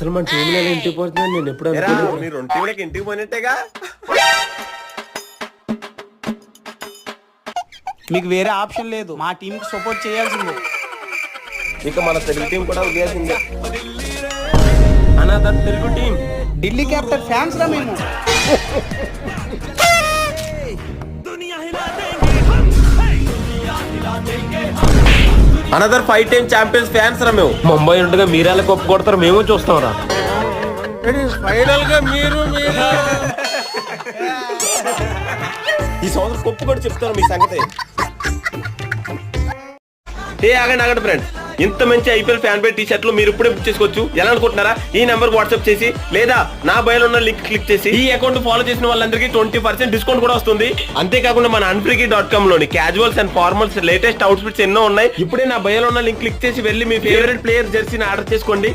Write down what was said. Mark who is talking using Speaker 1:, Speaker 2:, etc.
Speaker 1: అసలు మన టీంలో ఇంటికి పోతున్నాను నేను ఎప్పుడు అనుకోలేదు.
Speaker 2: మీరు 2 టీంలకి ఇంటికి పోయినట్టేగా.
Speaker 3: మీకు వేరే ఆప్షన్ లేదు, మా టీం కి సపోర్ట్ చేయాల్సిందే.
Speaker 2: ఇక మన తెలుగు టీం కూడా వదిలేసిందే.
Speaker 1: Another Telugu team.
Speaker 3: Delhi capital fans రా మేము.
Speaker 2: అనదర్ 5 టైమ్ ఛాంపియన్స్ ఫ్యాన్స్ రా మేము.
Speaker 1: ముంబై ఉండగా మీరాల కప్పు కొడతారు, మేము చూస్తాం రా.
Speaker 2: ఫైనల్ గా మీరు ఈ సంవత్సరం కప్పు కూడా చెప్తాను మీ సంగతి. ఆగండి ఫ్రెండ్స్, ఇంత మంచి ఐపీఎల్ ఫ్యాన్ బేస్ టీ షర్ట్లు మీరు ఇప్పుడే బుక్ చేసుకోవచ్చు. ఎలా అనుకుంటున్నారా? ఈ నెంబర్ వాట్సాప్ చేసి లేదా నా బయోలో ఉన్న లింక్ క్లిక్ చేసి ఈ అకౌంట్ ఫాలో చేసిన వాళ్ళందరికీ 20% డిస్కౌంట్ కూడా వస్తుంది. అంతేకాకుండా మన unfreaky.com లోని casuals and formals latest outfits ఎన్నో ఉన్నాయి. ఇప్పుడే నా బయోలో ఉన్న లింక్ క్లిక్ చేసి వెళ్ళి మీ ఫేవరెట్ ప్లేయర్ జెర్సీని ఆర్డర్ చేసుకోండి.